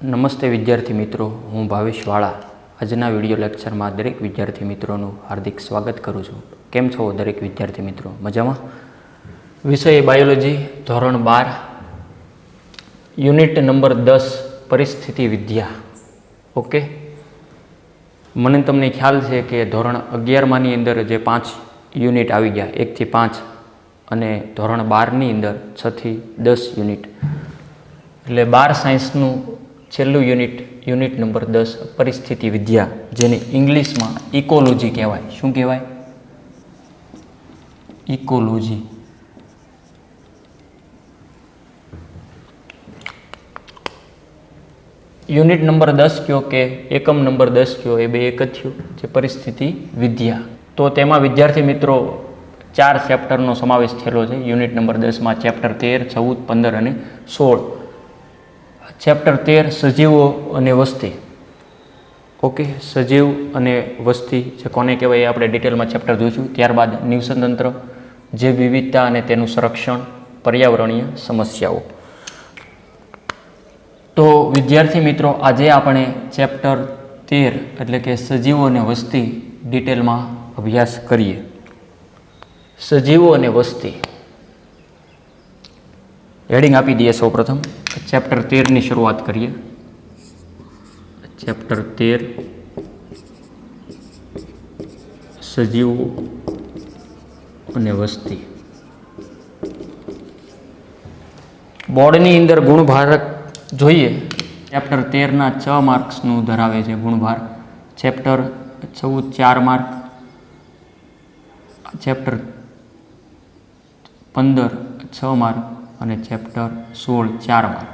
નમસ્તે વિદ્યાર્થી મિત્રો, હું ભાવેશ વાળા આજના વિડીયો લેક્ચરમાં દરેક વિદ્યાર્થી મિત્રોનું હાર્દિક સ્વાગત કરું છું. કેમ છો દરેક વિદ્યાર્થી મિત્રો? મજામાં? વિષય બાયોલોજી, ધોરણ 12, યુનિટ નંબર 10, પરિસ્થિતિ વિદ્યા. ઓકે, મને તમને ખ્યાલ છે કે ધોરણ 11માની અંદર જે 5 યુનિટ આવી ગયા, 1 થી 5, અને ધોરણ 12ની અંદર 6 થી 10 યુનિટ, એટલે 12 સાયન્સનું છેલ્લું યુનિટ નંબર 10, પરિસ્થિતિ વિદ્યા, જેને ઇંગ્લિશમાં ઇકોલોજી કહેવાય. શું કહેવાય? ઇકોલોજી. યુનિટ નંબર 10 કયો કે એકમ નંબર 10 કયો, એ બે એક જ થયું, જે પરિસ્થિતિ વિદ્યા. તો તેમાં વિદ્યાર્થી મિત્રો 4 ચેપ્ટરનો સમાવેશ થયેલો છે. યુનિટ નંબર 10માં ચેપ્ટર 13, 14, 15 અને 16. ચેપ્ટર 13 સજીવો અને વસ્તી. ઓકે, સજીવ અને વસ્તી જે કોને કહેવાય એ આપણે ડિટેલમાં ચેપ્ટર જોઈશું. ત્યારબાદ નિવસનતંત્ર, જૈવ વિવિધતા અને તેનું સંરક્ષણ, પર્યાવરણીય સમસ્યાઓ. તો વિદ્યાર્થી મિત્રો, આજે આપણે ચેપ્ટર 13 એટલે કે સજીવો અને વસ્તી ડિટેલમાં અભ્યાસ કરીએ. સજીવો અને વસ્તી હેડિંગ આપી દઈએ. સૌપ્રથમ ચેપ્ટર 13ની શરૂઆત કરીએ. ચેપ્ટર 13 સજીવો અને વસ્તી. બોર્ડની અંદર ગુણભાર જોઈએ. ચેપ્ટર 13ના 6 માર્ક્સનું ધરાવે છે ગુણભાર. ચેપ્ટર 14 4 માર્ક, ચેપ્ટર 15 6 માર્ક અને ચેપ્ટર 16 4 માર્ક.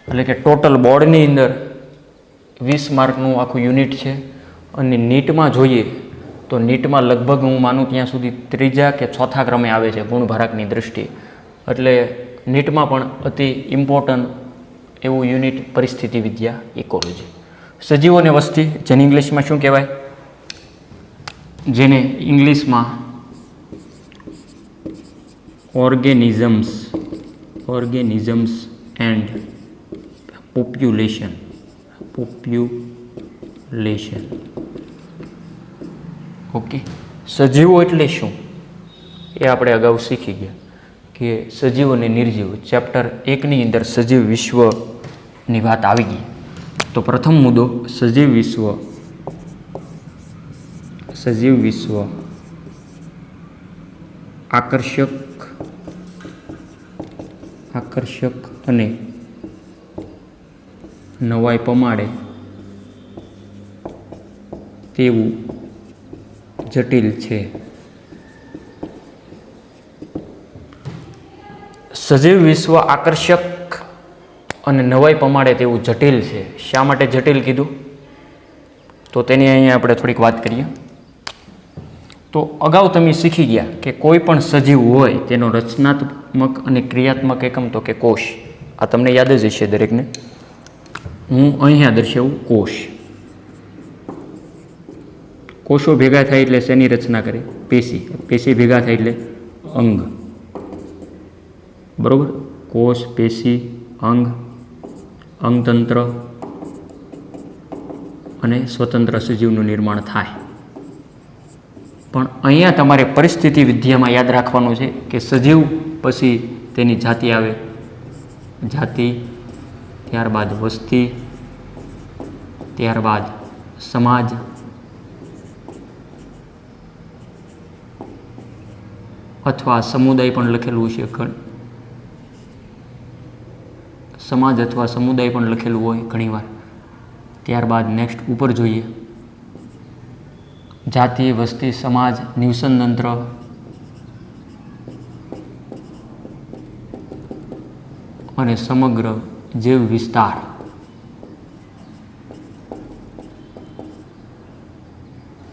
એટલે કે ટોટલ બોર્ડની અંદર 20 માર્કનું આખું યુનિટ છે. અને નીટમાં જોઈએ તો નીટમાં લગભગ હું માનું ત્યાં સુધી 3જા કે 4થા ક્રમે આવે છે ગુણભારકની દૃષ્ટિએ. એટલે નીટમાં પણ અતિ ઇમ્પોર્ટન્ટ એવું યુનિટ પરિસ્થિતિ વિદ્યા, ઇકોલોજી. સજીવો અને વસ્તી, જેને ઇંગ્લિશમાં શું કહેવાય? જેને ઇંગ્લિશમાં ઓર્ગેનિઝમ્સ એન્ડ પોપ્યુલેશન. ઓકે, સજીવો એટલે શું એ આપણે અગાઉ શીખી ગયા કે સજીવ અને નિર્જીવ. ચેપ્ટર 1ની અંદર સજીવ વિશ્વની વાત આવી ગઈ. તો પ્રથમ મુદ્દો સજીવ વિશ્વ આકર્ષક અને નવાઈ પમાડે તેવું જટિલ છે. સજીવ વિશ્વ આકર્ષક અને નવાઈ પમાડે તેવું જટિલ છે. શા માટે જટિલ કીધું? તો તેની અહીંયા આપણે થોડીક વાત કરીએ. તો અગાઉ તમે શીખી ગયા કે કોઈ પણ સજીવ હોય તેનો રચનાત્મક અને ક્રિયાત્મક એકમ તો કે કોષ. આ તમને યાદ જ હશે દરેકને. હું અહીંયા દર્શાવું કોષ. કોષો ભેગા થાય એટલે શેની રચના કરે? પેશી ભેગા થાય એટલે અંગ. બરોબર? કોષ, પેશી, અંગ, અંગતંત્ર અને સ્વતંત્ર સજીવનું નિર્માણ થાય. પણ અહીંયા તમારે પરિસ્થિતિ વિદ્યામાં યાદ રાખવાનું છે કે સજીવ પછી તેની જાતિ આવે, જાતિ, ત્યારબાદ વસ્તી, ત્યારબાદ સમાજ, અથવા સમુદાય પણ લખેલું છે. સમાજ અથવા સમુદાય પણ લખેલું હોય ઘણીવાર. ત્યારબાદ નેક્સ્ટ ઉપર જોઈએ. જાતિ, વસ્તી, સમાજ, નિવસનતંત્ર અને સમગ્ર જૈવ વિસ્તાર.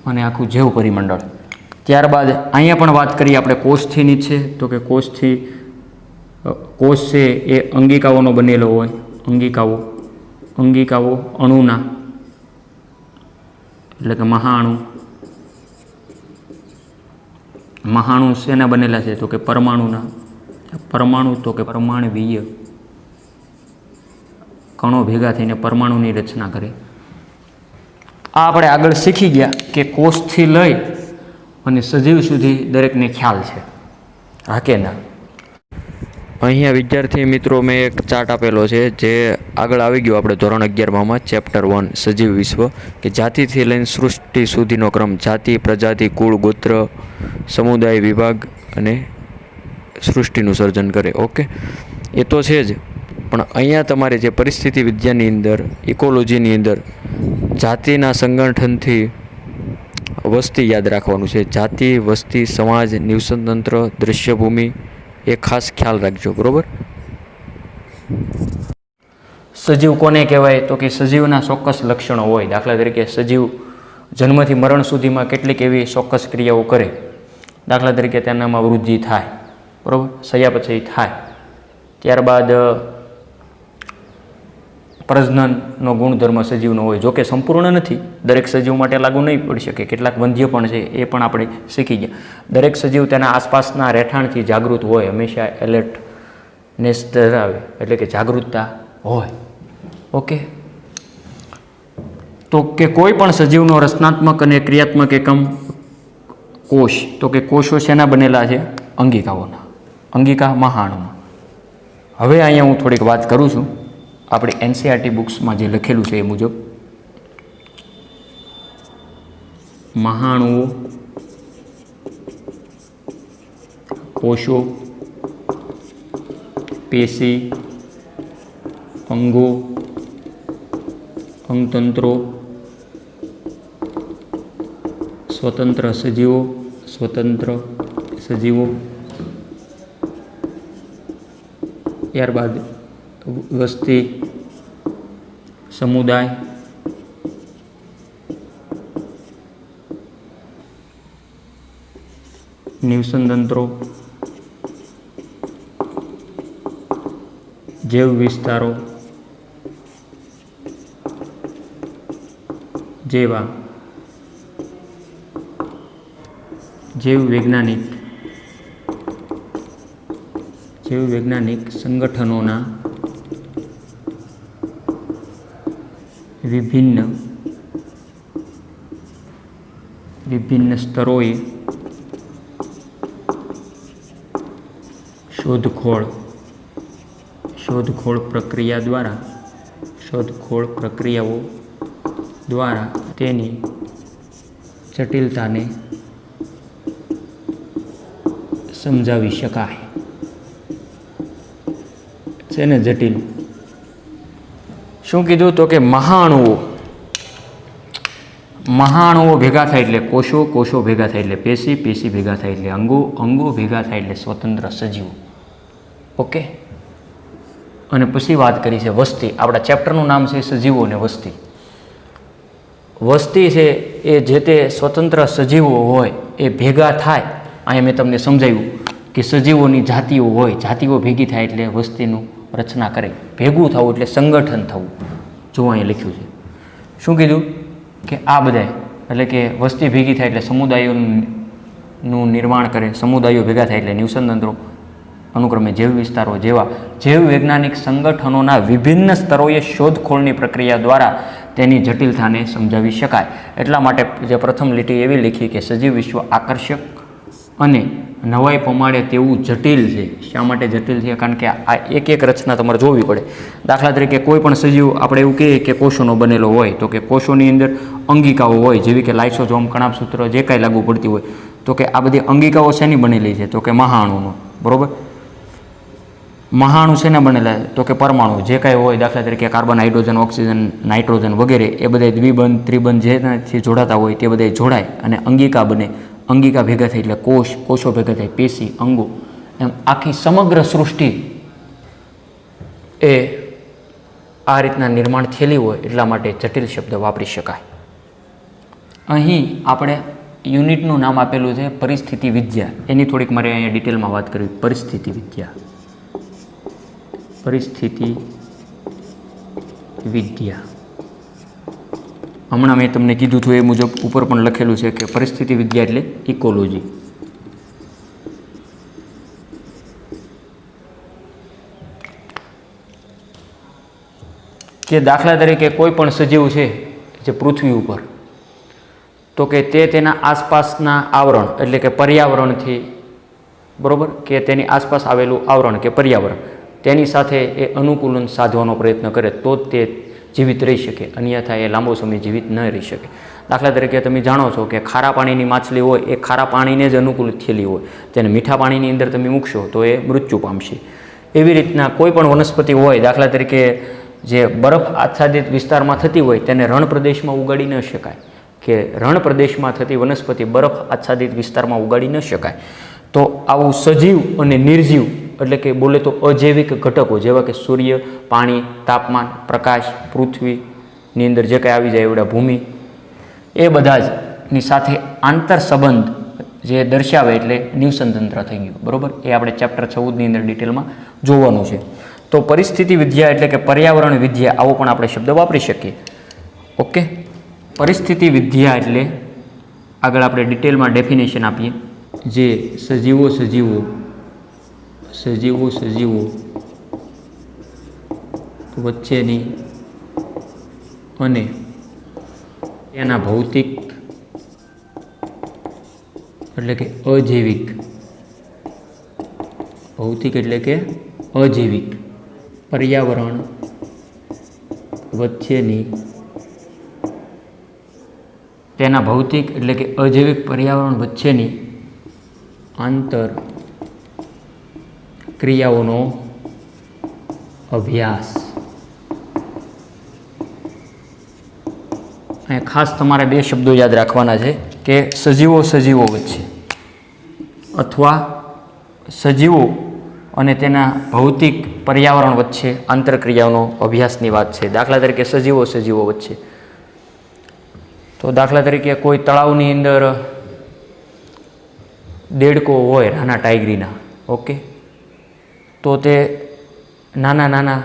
અને આખું જૈવ પરિમંડળ. ત્યારબાદ અહીંયા પણ વાત કરીએ આપણે કોષથી નીચે. તો કે કોષ છે એ અંગિકાઓનો બનેલો હોય. અંગિકાઓ અણુના, એટલે કે મહાણુ શેના બનેલા છે? તો કે પરમાણુના. પરમાણુ તો કે પરમાણવીય કણો ભેગા થઈને પરમાણુની રચના કરે. આ આપણે આગળ શીખી ગયા કે કોષથી લઈ અને સજીવ સુધી દરેકને ખ્યાલ છે, હા કે ના? અહીંયા વિદ્યાર્થી મિત્રો મેં એક ચાર્ટ આપેલો છે જે આગળ આવી ગયો આપણે ધોરણ 11માં ચેપ્ટર 1 સજીવ વિશ્વ, કે જાતિથી લઈને સૃષ્ટિ સુધીનો ક્રમ, જાતિ, પ્રજાતિ, કુળ, ગોત્ર, સમુદાય, વિભાગ અને સૃષ્ટિનું સર્જન કરે. ઓકે, એ તો છે જ, પણ અહીંયા તમારે જે પરિસ્થિતિ વિદ્યાની અંદર, ઇકોલોજીની અંદર જાતિના સંગઠનથી વસ્તી યાદ રાખવાનું છે. જાતિ, વસ્તી, સમાજ, નિવસનતંત્ર, દૃશ્યભૂમિ એ ખાસ ખ્યાલ રાખજો, બરાબર? સજીવ કોને કહેવાય? તો કે સજીવના ચોક્કસ લક્ષણો હોય. દાખલા તરીકે સજીવ જન્મથી મરણ સુધીમાં કેટલીક એવી ચોક્કસ ક્રિયાઓ કરે. દાખલા તરીકે તેનામાં વૃદ્ધિ થાય, બરાબર, સયાપચય થાય, ત્યારબાદ પ્રજનનનો ગુણધર્મ સજીવનો હોય. જોકે સંપૂર્ણ નથી, દરેક સજીવ માટે લાગુ નહીં પડી શકે, કેટલાક વંધ્ય પણ છે, એ પણ આપણે શીખી ગયા. દરેક સજીવ તેના આસપાસના રહેઠાણથી જાગૃત હોય, હંમેશા એલર્ટનેસ ધરાવે, એટલે કે જાગૃતતા હોય. ઓકે, તો કે કોઈ પણ સજીવનો રચનાત્મક અને ક્રિયાત્મક એકમ કોષ. તો કે કોષો શેના બનેલા છે? અંગિકાઓના. અંગિકા મહાણુમાં. હવે અહીંયા હું થોડીક વાત કરું છું આપણી એનસીઆરટી બુક્સમાં જે લખેલું છે એ મુજબ. મહાણુઓ, કોષો, પેશી, અંગો, અંગતંત્રો, સ્વતંત્ર સજીવો, ત્યારબાદ વસ્તી, સમુદાય, નિવસનતંત્રો, જૈવ વિસ્તારો જેવા જૈવ વૈજ્ઞાનિક સંગઠનોના વિભિન્ન સ્તરોએ શોધખોળ પ્રક્રિયાઓ દ્વારા તેની જટિલતાને સમજાવી શકાય છે ને. જટિલ શું કીધું? તો કે મહાણુઓ ભેગા થાય એટલે કોષો ભેગા થાય એટલે પેશી ભેગા થાય એટલે અંગો ભેગા થાય એટલે સ્વતંત્ર સજીવો. ઓકે, અને પછી વાત કરી છે વસ્તી. આપણા ચેપ્ટરનું નામ છે સજીવો અને વસ્તી. વસ્તી છે એ જે તે સ્વતંત્ર સજીવો હોય એ ભેગા થાય. અહીંયા મેં તમને સમજાવ્યું કે સજીવોની જાતિઓ હોય, જાતિઓ ભેગી થાય એટલે વસ્તીનું રચના કરે. ભેગું થવું એટલે સંગઠન થવું. જો અહીંયા લખ્યું છે. શું કીધું? કે આ બધાય એટલે કે વસ્તી ભેગી થાય એટલે સમુદાયોનું નિર્માણ કરે, સમુદાયો ભેગા થાય એટલે નિવસનતંત્રો, અનુક્રમે જૈવ વિસ્તારો જેવા જૈવ વૈજ્ઞાનિક સંગઠનોના વિભિન્ન સ્તરોએ શોધખોળની પ્રક્રિયા દ્વારા તેની જટિલતાને સમજાવી શકાય. એટલા માટે જે પ્રથમ લીટી એવી લખી કે સજીવ વિશ્વ આકર્ષક અને નવાઈ પમાડે તેવું જટિલ છે. શા માટે જટિલ છે? કારણ કે આ એક રચના તમારે જોવી પડે. દાખલા તરીકે કોઈ પણ સજીવ આપણે એવું કહીએ કે કોષોનો બનેલો હોય, તો કે કોષોની અંદર અંગિકાઓ હોય, જેવી કે લાઇસોસોમ, કણાભસૂત્ર, જે કાંઈ લાગુ પડતી હોય. તો કે આ બધી અંગિકાઓ શેની બનેલી છે? તો કે મહાણુનો. બરાબર? મહાણુ શેના બનેલા? તો કે પરમાણુ જે કાંઈ હોય, દાખલા તરીકે કાર્બન, હાઇડ્રોજન, ઓક્સિજન, નાઇટ્રોજન વગેરે, એ બધા દ્વિબંધ ત્રિબંધ જેનાથી જોડાતા હોય તે બધા જોડાય અને અંગિકા બને. અંગિકા ભેગા થાય એટલે કોષો ભેગા થાય, પેશી, અંગો, એમ આખી સમગ્ર સૃષ્ટિ એ આ રીતના નિર્માણ થયેલી હોય. એટલા માટે જટિલ શબ્દ વાપરી શકાય. અહીં આપણે યુનિટનું નામ આપેલું છે પરિસ્થિતિ વિદ્યા. એની થોડીક મારે અહીંયા ડિટેલમાં વાત કરવી. પરિસ્થિતિ વિદ્યા. હમણાં મેં તમને કીધું હતું એ મુજબ ઉપર પણ લખેલું છે કે પરિસ્થિતિ વિદ્યા એટલે ઇકોલોજી. જે દાખલા તરીકે કોઈ પણ સજીવ છે જે પૃથ્વી ઉપર, તો કે તે તેના આસપાસના આવરણ એટલે કે પર્યાવરણથી, બરાબર, કે તેની આસપાસ આવેલું આવરણ કે પર્યાવરણ તેની સાથે એ અનુકૂલન સાધવાનો પ્રયત્ન કરે તો જ તે જીવિત રહી શકે, અન્યથા એ લાંબો સમય જીવિત ન રહી શકે. દાખલા તરીકે તમે જાણો છો કે ખારા પાણીની માછલી હોય એ ખારા પાણીને જ અનુકૂળ થયેલી હોય, તેને મીઠા પાણીની અંદર તમે મૂકશો તો એ મૃત્યુ પામશે. એવી રીતના કોઈ પણ વનસ્પતિ હોય, દાખલા તરીકે જે બરફ આચ્છાદિત વિસ્તારમાં થતી હોય તેને રણ પ્રદેશમાં ઉગાડી ન શકાય, કે રણ પ્રદેશમાં થતી વનસ્પતિ બરફ આચ્છાદિત વિસ્તારમાં ઉગાડી ન શકાય. તો આવું સજીવ અને નિર્જીવ એટલે કે બોલે તો અજૈવિક ઘટકો જેવા કે સૂર્ય, પાણી, તાપમાન, પ્રકાશ, પૃથ્વીની અંદર જે કંઈ આવી જાય એવડા ભૂમિ, એ બધા જ ની સાથે આંતર સંબંધ જે દર્શાવે એટલે નિવસન તંત્ર થઈ ગયું, બરાબર. એ આપણે ચેપ્ટર 14ની અંદર ડિટેલમાં જોવાનું છે. તો પરિસ્થિતિ વિદ્યા એટલે કે પર્યાવરણ વિદ્યા, આવો પણ આપણે શબ્દ વાપરી શકીએ. ઓકે, પરિસ્થિતિ વિદ્યા એટલે આગળ આપણે ડિટેલમાં ડેફિનેશન આપીએ. જે સજીવો વચ્ચેની અને એના ભૌતિક એટલે કે અજૈવિક, ભૌતિક એટલે કે અજૈવિક પર્યાવરણ વચ્ચેની, તેના ભૌતિક એટલે કે અજૈવિક પર્યાવરણ વચ્ચેની આંતર ક્રિયાઓનો અભ્યાસ. અહીંયા ખાસ તમારે બે શબ્દો યાદ રાખવાના છે કે સજીવો વચ્ચે અથવા સજીવો અને તેના ભૌતિક પર્યાવરણ વચ્ચે આંતરક્રિયાઓનો અભ્યાસની વાત છે. દાખલા તરીકે સજીવો વચ્ચે, તો દાખલા તરીકે કોઈ તળાવની અંદર દેડકો હોય નાના ટાઈગરીના, ઓકે, તો તે નાના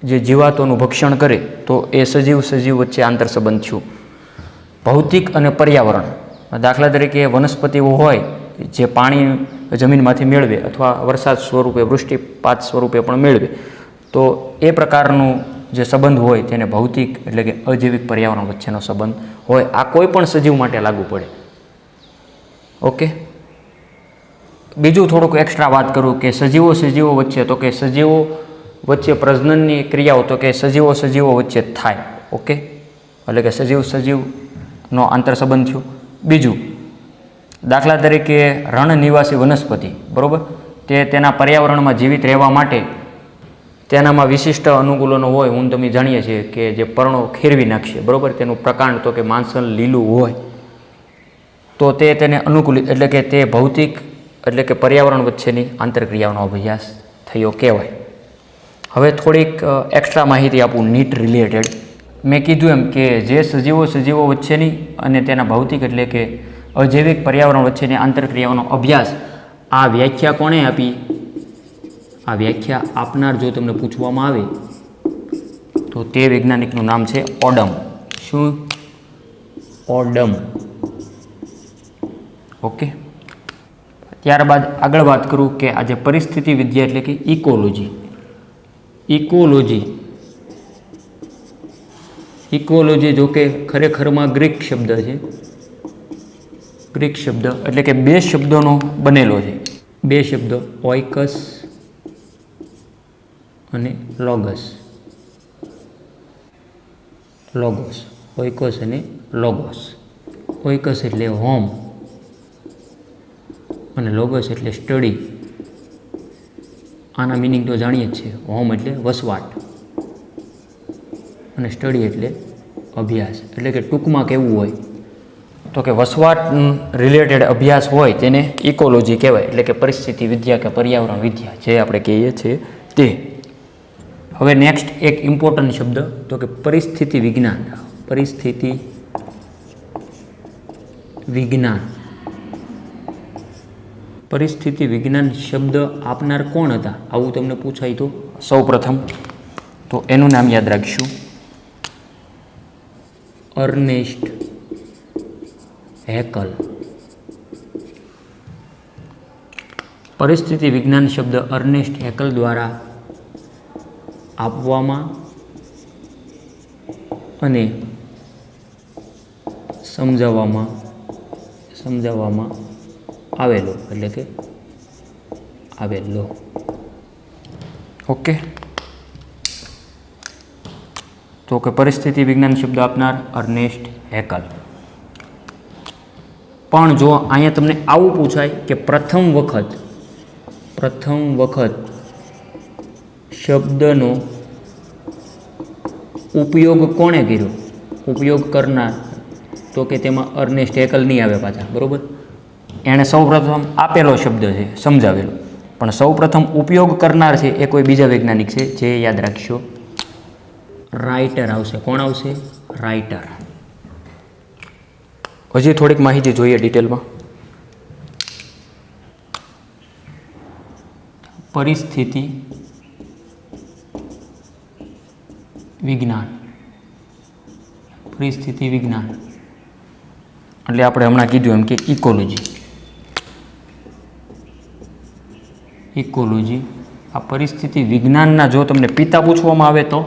જે જીવાતોનું ભક્ષણ કરે તો એ સજીવ વચ્ચે આંતર સંબંધ થયું. ભૌતિક અને પર્યાવરણ, દાખલા તરીકે વનસ્પતિઓ હોય જે પાણી જમીનમાંથી મેળવે અથવા વરસાદ સ્વરૂપે, વૃષ્ટિપાત સ્વરૂપે પણ મેળવે, તો એ પ્રકારનું જે સંબંધ હોય તેને ભૌતિક એટલે કે અજૈવિક પર્યાવરણ વચ્ચેનો સંબંધ હોય. આ કોઈ પણ સજીવ માટે લાગુ પડે. ઓકે, બીજું થોડુંક એક્સ્ટ્રા વાત કરું કે સજીવો વચ્ચે, તો કે સજીવો વચ્ચે પ્રજનનની ક્રિયાઓ તો કે સજીવો વચ્ચે થાય. ઓકે, એટલે કે સજીવનો આંતર સંબંધ થયો. બીજું, દાખલા તરીકે રણ નિવાસી વનસ્પતિ, બરાબર, તે તેના પર્યાવરણમાં જીવિત રહેવા માટે તેનામાં વિશિષ્ટ અનુકૂલનો હોય. હું તમે જાણીએ છીએ કે જે પર્ણો ખેરવી નાખશે, બરાબર, તેનું પ્રકાંડ તો કે માંસલ લીલું હોય, તો તે તેને અનુકૂલિત એટલે કે તે ભૌતિક એટલે કે પર્યાવરણ વચ્ચેની આંતરક્રિયાઓનો અભ્યાસ થયો કહેવાય. હવે થોડીક એક્સ્ટ્રા માહિતી આપું નીટ રિલેટેડ. મેં કીધું એમ કે જે સજીવો વચ્ચેની અને તેના ભૌતિક એટલે કે અજૈવિક પર્યાવરણ વચ્ચેની આંતરક્રિયાઓનો અભ્યાસ, આ વ્યાખ્યા કોણે આપી? આ વ્યાખ્યા આપનાર જો તમને પૂછવામાં આવે તો તે વૈજ્ઞાનિકનું નામ છે ઓડમ. શું? ઓડમ. ઓકે, ત્યારબાદ આગળ વાત કરું કે આજે પરિસ્થિતિ વિદ્યા એટલે કે ઇકોલોજી. ઇકોલોજી જો કે ખરેખરમાં ગ્રીક શબ્દ છે. ગ્રીક શબ્દ એટલે કે બે શબ્દોનો બનેલો છે. બે શબ્દ ઓઇકસ અને લોગસ. ઓઇકસ અને લોગોસ. ઓઇકસ એટલે હોમ અને લોગસ એટલે સ્ટડી. આના મિનિંગ તો જાણીએ જ છે. હોમ એટલે વસવાટ અને સ્ટડી એટલે અભ્યાસ. એટલે કે ટૂંકમાં કેવું હોય તો કે વસવાટ રિલેટેડ અભ્યાસ હોય તેને ઇકોલોજી કહેવાય, એટલે કે પરિસ્થિતિ વિદ્યા કે પર્યાવરણ વિદ્યા જે આપણે કહીએ છીએ તે. હવે નેક્સ્ટ એક ઇમ્પોર્ટન્ટ શબ્દ તો કે પરિસ્થિતિ વિજ્ઞાન. પરિસ્થિતિ વિજ્ઞાન. પરિસ્થિતિ વિજ્ઞાન શબ્દ આપનાર કોણ હતા આવું તમને પૂછાય તો સૌ પ્રથમ તો એનું નામ યાદ રાખીશું, અર્નેસ્ટ હેકલ. પરિસ્થિતિ વિજ્ઞાન શબ્દ અર્નેસ્ટ હેકલ દ્વારા આપવામાં અને સમજાવવામાં આવેલો એટલે કે આવેલો. ઓકે, તો કે પરિસ્થિતિ વિજ્ઞાન શબ્દ આપનાર અર્નેસ્ટ હેકલ. પણ જો અહીંયા તમને આવું પૂછાય કે પ્રથમ વખત શબ્દનો ઉપયોગ કોણે કર્યો, ઉપયોગ કરનાર, તો કે તેમાં અર્નેસ્ટ હેકલ નહીં આવે પાછા, બરાબર. એણે સૌપ્રથમ આપેલો શબ્દ છે, સમજાવેલો, પણ સૌપ્રથમ ઉપયોગ કરનાર છે એ કોઈ બીજા વૈજ્ઞાનિક છે, જે યાદ રાખશો રાઇટર આવશે. કોણ આવશે? રાઇટર. હજી થોડીક માહિતી જોઈએ ડિટેલમાં. પરિસ્થિતિ વિજ્ઞાન એટલે આપણે હમણાં કીધું એમ કે ઇકોલોજી. આ પરિસ્થિતિ વિજ્ઞાનના જો તમને પિતા પૂછવામાં આવે તો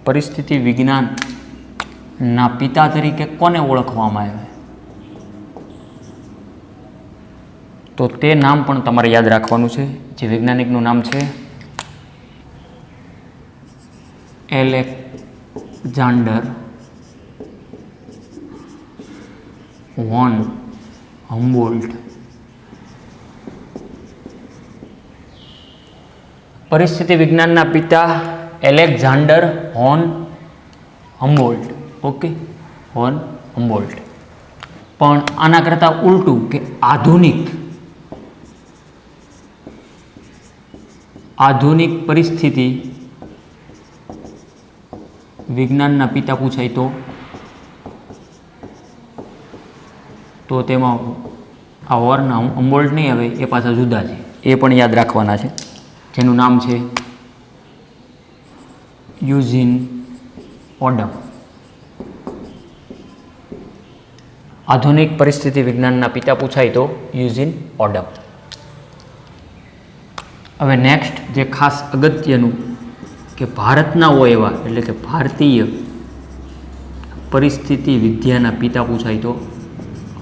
પરિસ્થિતિ વિજ્ઞાનના પિતા તરીકે કોને ઓળખવામાં આવે, તો તે નામ પણ તમારે યાદ રાખવાનું છે. જે વૈજ્ઞાનિકનું નામ છે એલેક્ઝાન્ડર વોન હમ્બોલ્ટ. પરિસ્થિતિ વિજ્ઞાનના પિતા Alexander von Humboldt. Okay, von Humboldt. પણ આના કરતાં ઉલટું કે આધુનિક પરિસ્થિતિ વિજ્ઞાનના પિતા પૂછાય તો તેમાં આ વોર્ન હમ્બોલ્ટ નહીં આવે, એ પાછા જુદા છે, એ પણ યાદ રાખવાના છે. જેનું નામ છે યુજીન ઓડમ. આધુનિક પરિસ્થિતિ વિજ્ઞાનના પિતા પૂછાય તો યુજીન ઓડમ. હવે નેક્સ્ટ જે ખાસ અગત્યનું કે ભારતના હોય એવા એટલે કે ભારતીય પરિસ્થિતિ વિદ્યાના પિતા પૂછાય તો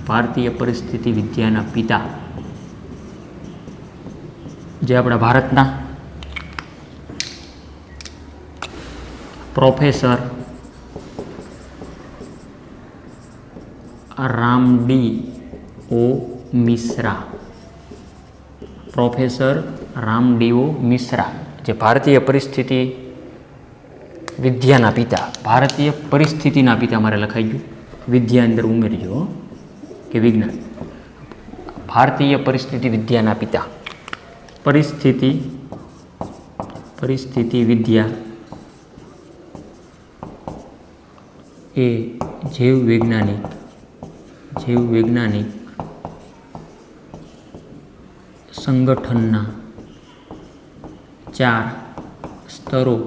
ભારતીય પરિસ્થિતિ વિદ્યાના પિતા જે આપણા ભારતના પ્રોફેસર રામડીઓ મિશ્રા. પ્રોફેસર રામડીઓ મિશ્રા જે ભારતીય પરિસ્થિતિ વિદ્યાના પિતા, ભારતીય પરિસ્થિતિના પિતા મારે લખાઈ ગયું, વિદ્યા અંદર ઉમેરજો કે વિજ્ઞાન. ભારતીય પરિસ્થિતિ વિદ્યાના પિતા. પરિસ્થિતિ વિદ્યા એ જીવ વૈજ્ઞાનિક સંગઠનના 4 સ્તરો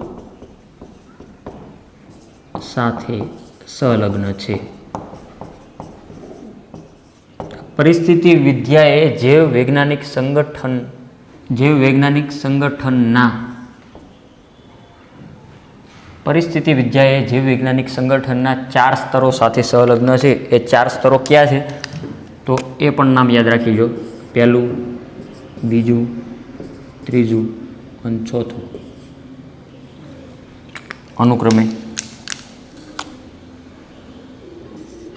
સાથે સંલગ્ન છે. પરિસ્થિતિ વિદ્યા એ જીવ વૈજ્ઞાનિક સંગઠનના પરિસ્થિતિ વિદ્યા એ જીવ વૈજ્ઞાનિક સંગઠનના 4 સ્તરો સાથે સંલગ્ન છે. એ 4 સ્તરો ક્યાં છે તો એ પણ નામ યાદ રાખી લો. પહેલું, બીજું, ત્રીજું અને ચોથું અનુક્રમે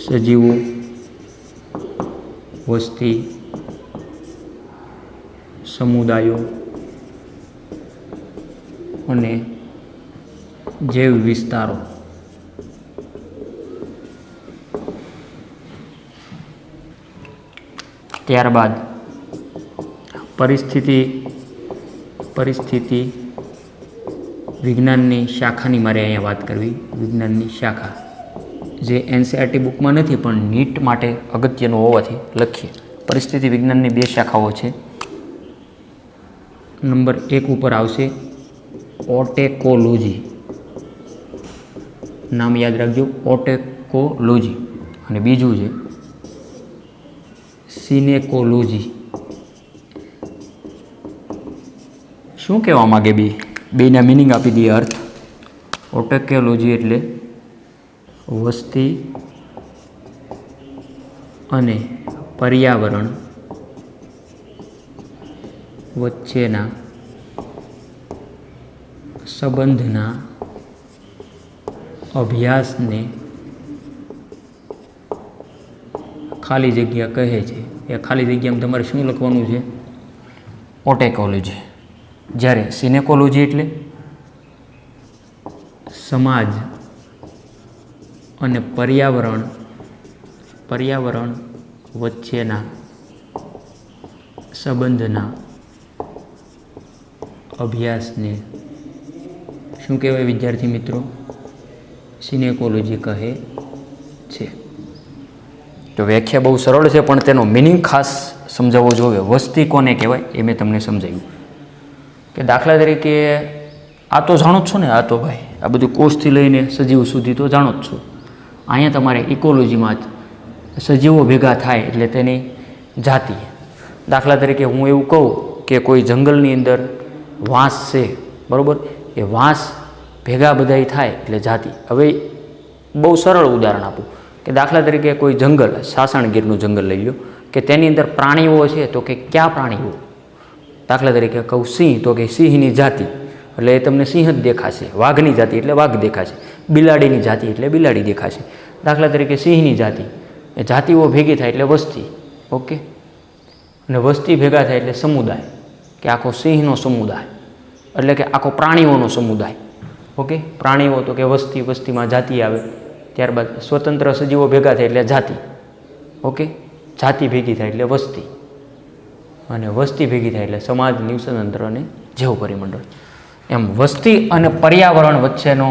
સજીવો, વસ્તી, સમુદાયો અને જૈવ વિસ્તારો. ત્યારબાદ પરિસ્થિતિ વિજ્ઞાનની શાખાની મારે અહીંયા વાત કરવી. વિજ્ઞાનની શાખા જે એનસીઈઆરટી બુકમાં નથી પણ નીટ માટે અગત્યનું હોવાથી લખીએ. પરિસ્થિતિ વિજ્ઞાનની 2 શાખાઓ છે. નંબર 1 ઉપર આવશે ઓટેકોલોજી. નામ યાદ રાખજો, ઓટેકોલોજી. અને બીજું છે સિનેકોલોજી. શું કહેવા માગે બેના મિનિંગ આપી દઈએ, અર્થ. ઓટેકોલોજી એટલે વસ્તી અને પર્યાવરણ વચ્ચેના સંબંધના અભ્યાસને ખાલી જગ્યા કહે છે. એ ખાલી જગ્યામાં તમારે શું લખવાનું છે? ઓટેકોલોજી. જ્યારે સિનેકોલોજી એટલે સમાજ અને પર્યાવરણ વચ્ચેના સંબંધના અભ્યાસને શું કહેવાય વિદ્યાર્થી મિત્રો? સિનેકોલોજી કહે છે. તો વ્યાખ્યા બહુ સરળ છે, પણ તેનો મિનિંગ ખાસ સમજાવવો જોઈએ. વસ્તી કોને કહેવાય એ મેં તમને સમજાવ્યું. કે દાખલા તરીકે આ તો જાણો જ છો ને, આ તો ભાઈ આ બધું કોષથી લઈને સજીવ સુધી તો જાણો જ છો. અહીંયા તમારે ઇકોલોજીમાં જ સજીવો ભેગા થાય એટલે તેની જાતિ. દાખલા તરીકે હું એવું કહું કે કોઈ જંગલની અંદર વાંસ છે, બરાબર? એ વાંસ ભેગા બધાય થાય એટલે જાતિ. હવે બહુ સરળ ઉદાહરણ આપું કે દાખલા તરીકે કોઈ જંગલ, સાસણગીરનું જંગલ લઈ લો, કે તેની અંદર પ્રાણીઓ છે, તો કે કયા પ્રાણીઓ? દાખલા તરીકે કહું સિંહ, તો કે સિંહની જાતિ એટલે એ તમને સિંહ જ દેખાશે. વાઘની જાતિ એટલે વાઘ દેખાશે. બિલાડીની જાતિ એટલે બિલાડી દેખાશે. દાખલા તરીકે સિંહની જાતિ, એ જાતિઓ ભેગી થાય એટલે વસ્તી. ઓકે. અને વસ્તી ભેગા થાય એટલે સમુદાય, કે આખો સિંહનો સમુદાય એટલે કે આખો પ્રાણીઓનો સમુદાય. ઓકે. પ્રાણીઓ તો કે વસ્તી, વસ્તીમાં જાતિ આવે. ત્યારબાદ સ્વતંત્ર સજીવો ભેગા થાય એટલે જાતિ. ઓકે. જાતિ ભેગી થાય એટલે વસ્તી, અને વસ્તી ભેગી થાય એટલે સમાજ, નિવસનતંત્ર અને જૈવ પરિમંડળ. એમ વસ્તી અને પર્યાવરણ વચ્ચેનો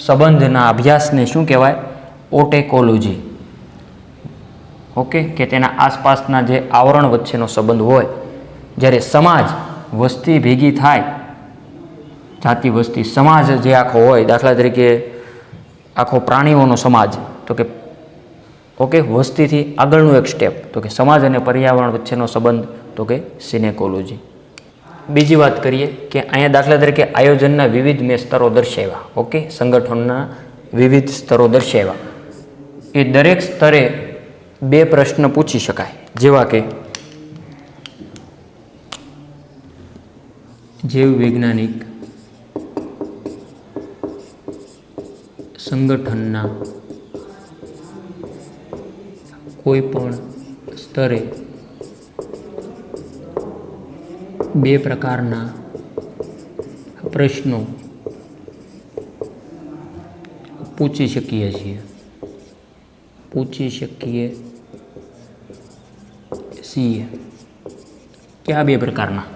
સંબંધના અભ્યાસને શું કહેવાય? ઓટેકોલોજી. ઓકે. કે તેના આસપાસના જે આવરણ વચ્ચેનો સંબંધ હોય. જ્યારે સમાજ, વસ્તી ભેગી થાય, જાતિ, વસ્તી, સમાજ જે આખો હોય, દાખલા તરીકે આખો પ્રાણીઓનો સમાજ, તો કે ઓકે, વસ્તીથી આગળનું એક સ્ટેપ, તો કે સમાજ અને પર્યાવરણ વચ્ચેનો સંબંધ, તો કે સિનેકોલોજી. બીજી વાત કરીએ કે અહીંયા દાખલા તરીકે આયોજનના વિવિધ મેં સ્તરો દર્શાવ્યા. ઓકે. સંગઠનના વિવિધ સ્તરો દર્શાવ્યા. એ દરેક સ્તરે 2 પ્રશ્ન પૂછી શકાય, જેવા કે જૈવ વૈજ્ઞાનિક સંગઠનના કોઈ પણ સ્તરે 2 પ્રકારના પ્રશ્નો પૂછી શકીએ છીએ. કયા 2 પ્રકારના?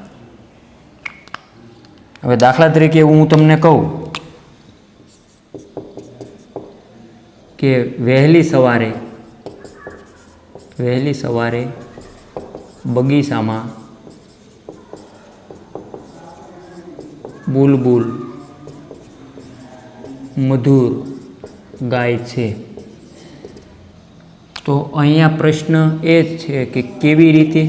હવે દાખલા તરીકે હું તમને કહું કે વહેલી સવારે બગીચામાં બુલબુલ મધુર ગાય છે. તો અહીંયા પ્રશ્ન એ જ છે કે કેવી રીતે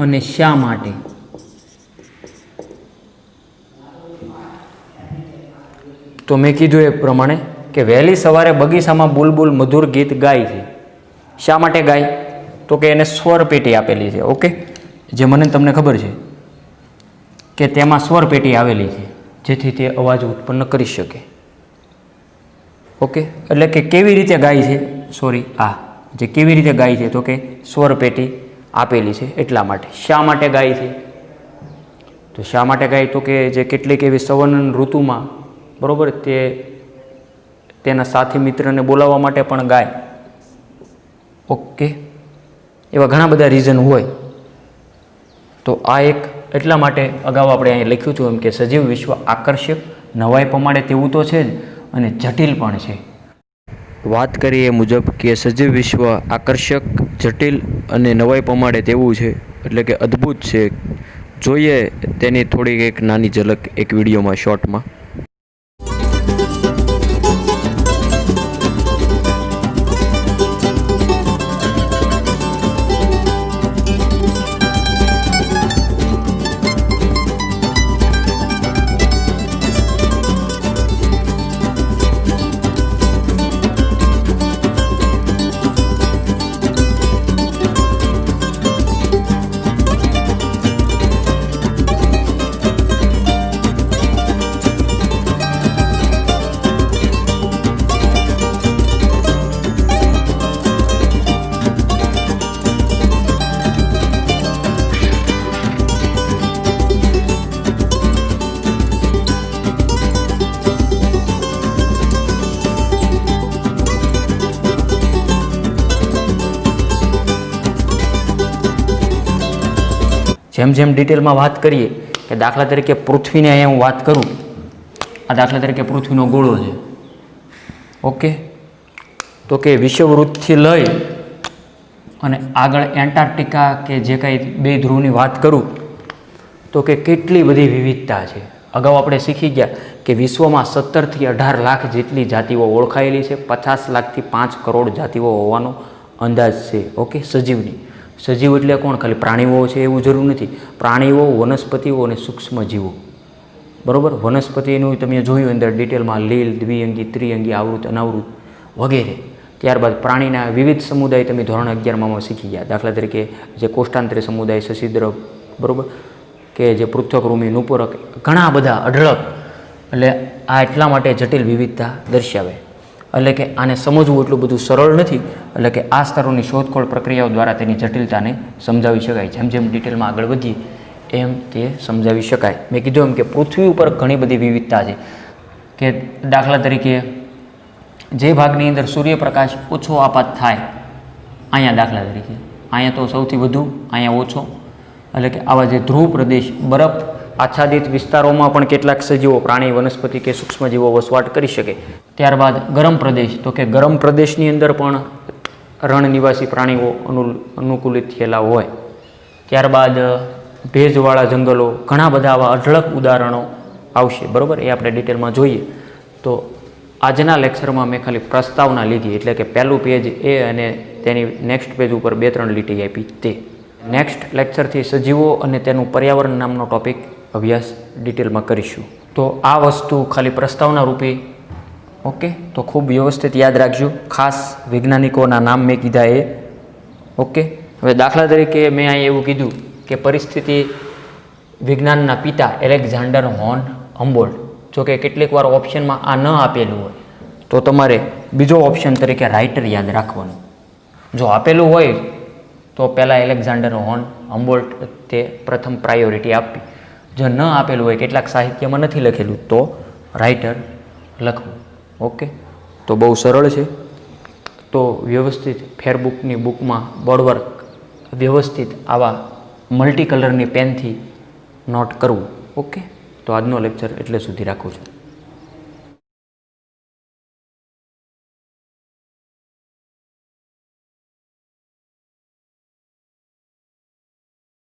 અને શા માટે? તો મેં કીધું એ પ્રમાણે કે વહેલી સવારે બગીચામાં બુલબુલ મધુર ગીત ગાય છે. શા માટે ગાય? તો કે એને સ્વર પેટી આપેલી છે. ઓકે. જે મને તમને ખબર છે કે તેમાં સ્વર પેટી આવેલી છે, જેથી તે અવાજ ઉત્પન્ન કરી શકે. ઓકે. એટલે કે કેવી રીતે ગાય છે, જે કેવી રીતે ગાય છે, તો કે સ્વર પેટી આપેલી છે એટલા માટે. શા માટે ગાય છે? તો શા માટે ગાય? તો કે જે કેટલીક એવી સંવનન ઋતુમાં, બરાબર, તેના સાથી મિત્રને બોલાવવા માટે પણ ગાય. ઓકે. એવા ઘણા બધા રીઝન હોય. તો આ એક એટલા માટે અગાઉ આપણે અહીં લખ્યું હતું એમ કે સજીવ વિશ્વ આકર્ષક, નવાઈ પમાડે તેવું તો છે જ, અને જટિલ પણ છે. વાત કરીએ એ મુજબ કે સજીવ વિશ્વ આકર્ષક, જટિલ અને નવાઈ પમાડે તેવું છે, એટલે કે અદ્ભુત છે. જોઈએ તેની થોડીક એક નાની ઝલક એક વિડીયોમાં, શોર્ટમાં. જેમ જેમ ડિટેલમાં વાત કરીએ કે દાખલા તરીકે પૃથ્વીને અહીંયા હું વાત કરું, આ દાખલા તરીકે પૃથ્વીનો ગોળો છે, ઓકે, તો કે વિષુવવૃત્તથી લઈ અને આગળ એન્ટાર્કટિકા કે જે કાંઈ બે ધ્રુવની વાત કરું તો કે કેટલી બધી વિવિધતા છે. અગાઉ આપણે શીખી ગયા કે વિશ્વમાં 17થી 18 લાખ જેટલી જાતિઓ ઓળખાયેલી છે, 50 લાખથી 5 કરોડ જાતિઓ હોવાનો અંદાજ છે, ઓકે. સજીવની, સજીવ એટલે કોણ? ખાલી પ્રાણીઓ છે એવું જરૂર નથી. પ્રાણીઓ, વનસ્પતિઓ અને સૂક્ષ્મજીવો, બરાબર. વનસ્પતિનું તમે જોયું અંદર ડિટેલમાં લીલ, દ્વિઅંગી, ત્રિઅંગી, આવૃત, અનાવૃત વગેરે. ત્યારબાદ પ્રાણીના વિવિધ સમુદાય તમે ધોરણ 11માં શીખી ગયા. દાખલા તરીકે જે કોષ્ટાંતરી સમુદાય, સશિદ્ર, બરાબર, કે જે પૃથ્વકૃમિ, નુપુરક, ઘણા બધા અઢળક. એટલે આ એટલા માટે જટિલ વિવિધતા દર્શાવે. એટલે કે આને સમજવું એટલું બધું સરળ નથી. એટલે કે આ સ્તરોની શોધખોળ પ્રક્રિયાઓ દ્વારા તેની જટિલતાને સમજાવી શકાય. જેમ જેમ ડિટેલમાં આગળ વધીએ એમ તે સમજાવી શકાય. મેં કીધું એમ કે પૃથ્વી ઉપર ઘણી બધી વિવિધતા છે. કે દાખલા તરીકે જે ભાગની અંદર સૂર્યપ્રકાશ ઓછો આપાત થાય, અહીંયા દાખલા તરીકે અહીંયા તો સૌથી વધુ, અહીંયા ઓછો. એટલે કે આવા જે ધ્રુવ પ્રદેશ, બરફ આચ્છાદિત વિસ્તારોમાં પણ કેટલાક સજીવો, પ્રાણી, વનસ્પતિ કે સૂક્ષ્મજીવો વસવાટ કરી શકે. ત્યારબાદ ગરમ પ્રદેશ, તો કે ગરમ પ્રદેશની અંદર પણ રણ નિવાસી પ્રાણીઓ અનુકૂલિત થયેલા હોય. ત્યારબાદ ભેજવાળા જંગલો, ઘણા બધા આવા અઢળક ઉદાહરણો આવશે, બરાબર. એ આપણે ડિટેલમાં જોઈએ. તો આજના લેક્ચરમાં મેં ખાલી પ્રસ્તાવના લીધી, એટલે કે પહેલું પેજ એ અને તેની નેક્સ્ટ પેજ ઉપર 2-3 લીટી આપી તે. નેક્સ્ટ લેક્ચરથી સજીવો અને તેનું પર્યાવરણ નામનો ટોપિક અભ્યાસ ડિટેલમાં કરીશું. તો આ વસ્તુ ખાલી પ્રસ્તાવના રૂપે, ઓકે. તો ખૂબ વ્યવસ્થિત યાદ રાખજો. ખાસ વૈજ્ઞાનિકોના નામ મેં કીધા એ, ઓકે. હવે દાખલા તરીકે મેં અહીં એવું કીધું કે પરિસ્થિતિ વિજ્ઞાનના પિતા એલેક્ઝાન્ડર વોન હમ્બોલ્ટ. જો કે કેટલીક વાર ઓપ્શનમાં આ ન આપેલું હોય તો તમારે બીજો ઓપ્શન તરીકે રાઇટર યાદ રાખવાનું. જો આપેલું હોય તો પહેલાં એલેક્ઝાન્ડર વોન હમ્બોલ્ટ તે પ્રથમ પ્રાયોરિટી આપવી. જો ન આપેલું હોય, કેટલાક સાહિત્યમાં નથી લખેલું, તો રાઇટર લખવું, ઓકે. તો બહુ સરળ છે. તો વ્યવસ્થિત ફેરબુકની બુકમાં બોર્ડવર્ક વ્યવસ્થિત આવા મલ્ટી કલરની પેનથી નોટ કરવું, ઓકે. તો આજનો લેક્ચર એટલે સુધી રાખું છું.